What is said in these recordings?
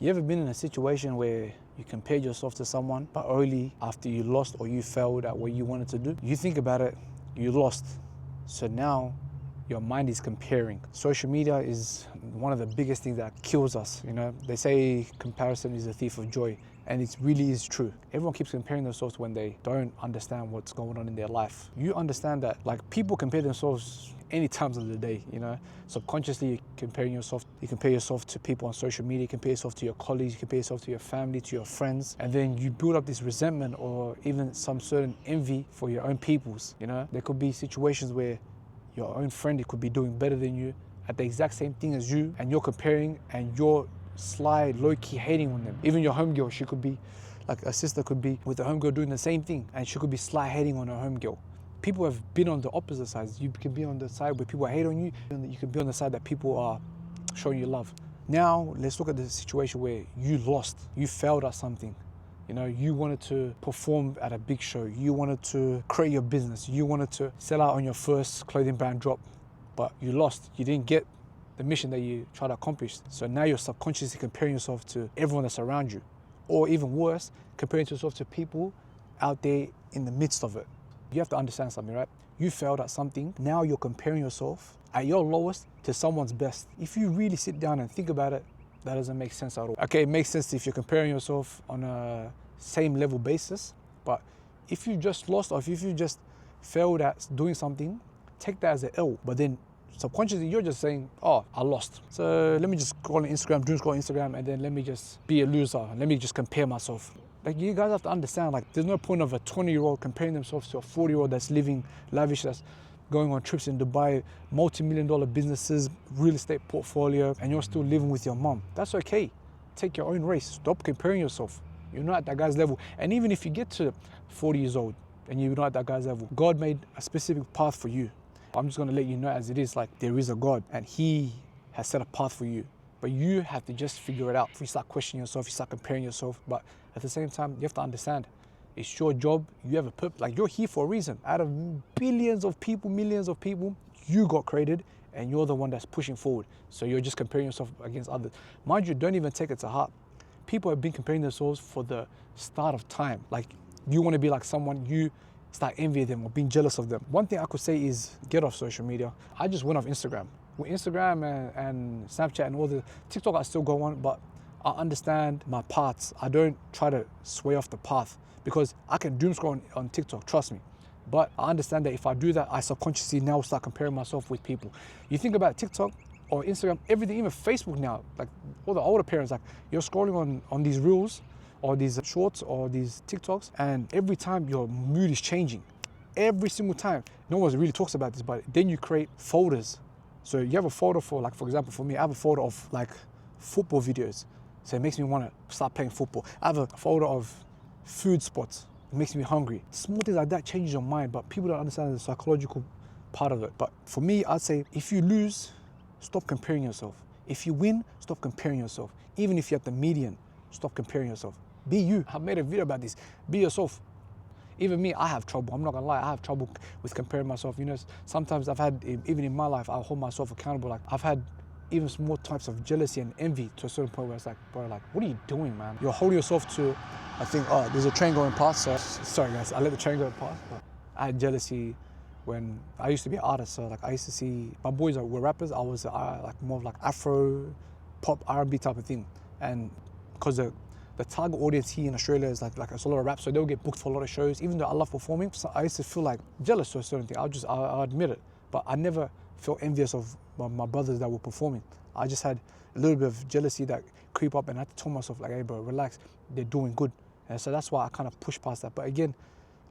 You ever been in a situation where you compared yourself to someone, but only after you lost or you failed at what you wanted to do? You think about it, you lost. So now your mind is comparing. Social media is one of the biggest things that kills us. They say comparison is the thief of joy, and it really is true. Everyone keeps comparing themselves when they don't understand what's going on in their life. You understand that, like, people compare themselves any times of the day, subconsciously you compare yourself to people on social media, you compare yourself to your colleagues, you compare yourself to your family, to your friends, and then you build up this resentment or even some certain envy for your own peoples. There could be situations where your own friend, it could be doing better than you at the exact same thing as you, and you're comparing and you're sly, low-key hating on them. Even your homegirl, she could be, like a sister could be with a homegirl doing the same thing, and she could be sly hating on her homegirl. People have been on the opposite sides. You can be on the side where people hate on you, and you can be on the side that people are showing you love. Now, let's look at the situation where you lost, you failed at something. You wanted to perform at a big show. You wanted to create your business. You wanted to sell out on your first clothing brand drop, but you lost. You didn't get the mission that you tried to accomplish. So now you're subconsciously comparing yourself to everyone that's around you, or even worse, comparing yourself to people out there in the midst of it. You have to understand something, right? You failed at something. Now you're comparing yourself at your lowest to someone's best. If you really sit down and think about it, that doesn't make sense at all. Okay, it makes sense if you're comparing yourself on a same level basis, but if you just lost or if you just failed at doing something, take that as an L. But then subconsciously you're just saying, oh, I lost, so let me just go on Instagram, doom scroll Instagram, and then let me just be a loser. Let me just compare myself. Like, you guys have to understand, like, there's no point of a 20-year-old comparing themselves to a 40-year-old that's living lavish, that's going on trips in Dubai, multi-million-dollar businesses, real estate portfolio, and you're still living with your mom. That's okay. Take your own race. Stop comparing yourself. You're not at that guy's level. And even if you get to 40 years old and you're not at that guy's level, God made a specific path for you. I'm just gonna let you know as it is, like, there is a God and He has set a path for you. But you have to just figure it out. If you start questioning yourself, you start comparing yourself, but at the same time, you have to understand, it's your job, you have a purpose. Like, you're here for a reason. Out of billions of people, millions of people, you got created and you're the one that's pushing forward. So you're just comparing yourself against others. Mind you, don't even take it to heart. People have been comparing themselves for the start of time. Like, you want to be like someone, you start envying them or being jealous of them. One thing I could say is get off social media. I just went off Instagram. With Instagram and Snapchat and all the TikTok, I still go on, but I understand my paths. I don't try to sway off the path because I can doom scroll on TikTok, trust me. But I understand that if I do that, I subconsciously now start comparing myself with people. You think about TikTok or Instagram, everything, even Facebook now, like all the older parents, like, you're scrolling on these reels or these shorts or these TikToks, and every time your mood is changing. Every single time. No one really talks about this, but then you create folders. So you have a folder for, like, for example, for me, I have a folder of, like, football videos. So it makes me want to start playing football. I have a folder of food spots. It makes me hungry. Small things like that change your mind, but people don't understand the psychological part of it. But for me, I'd say if you lose, stop comparing yourself. If you win, stop comparing yourself. Even if you're at the median, stop comparing yourself. Be you. I made a video about this. Be yourself. Even me, I have trouble. I'm not gonna lie, I have trouble with comparing myself. Sometimes I've had, even in my life, I'll hold myself accountable. Like, I've had even small types of jealousy and envy to a certain point where it's like, bro, like, what are you doing, man? You're holding yourself to, I think, oh, there's a train going past, so, sorry guys, I let the train go past. But I had jealousy when I used to be an artist, so, like, I used to see, my boys were rappers, I was like more of like Afro, pop, R&B type of thing. And because the target audience here in Australia is like it's a lot of rap, so they'll get booked for a lot of shows. Even though I love performing, so I used to feel like jealous to a certain thing. I'll admit it, but I never felt envious of my brothers that were performing. I just had a little bit of jealousy that creep up, and I had to tell myself, like, hey bro, relax, they're doing good. And so that's why I kind of push past that. But again,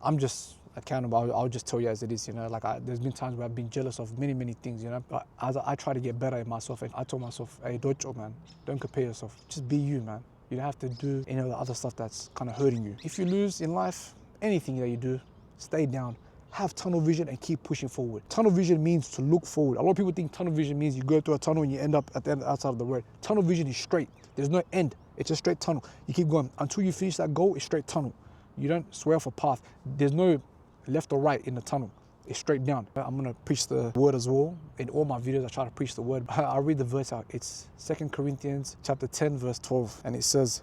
I'm just accountable. I'll just tell you as it is, like, there's been times where I've been jealous of many things, but as I try to get better at myself, and I told myself, hey, don't, man, don't compare yourself, just be you, man. You don't have to do any of the other stuff that's kind of hurting you. If you lose in life, anything that you do, stay down. Have tunnel vision and keep pushing forward. Tunnel vision means to look forward. A lot of people think tunnel vision means you go through a tunnel and you end up at the end outside of the road. Tunnel vision is straight. There's no end. It's a straight tunnel. You keep going until you finish that goal. It's straight tunnel. You don't swear off a path. There's no left or right in the tunnel. It's straight down. I'm gonna preach the word as well. In all my videos, I try to preach the word. I'll read the verse out. It's 2 Corinthians chapter 10, verse 12. And it says,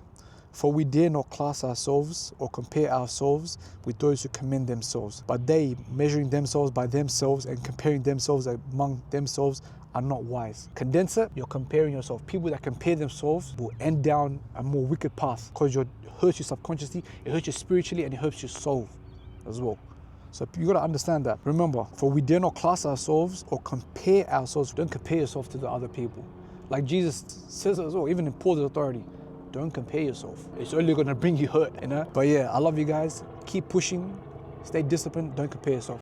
"For we dare not class ourselves or compare ourselves with those who commend themselves. But they, measuring themselves by themselves and comparing themselves among themselves, are not wise." Condense it, you're comparing yourself. People that compare themselves will end down a more wicked path because it hurts you subconsciously, it hurts you spiritually, and it hurts your soul as well. So you got to understand that. Remember, for we dare not class ourselves or compare ourselves. Don't compare yourself to the other people. Like Jesus says as well, even in Paul's authority, don't compare yourself. It's only going to bring you hurt, you know? But yeah, I love you guys. Keep pushing. Stay disciplined. Don't compare yourself.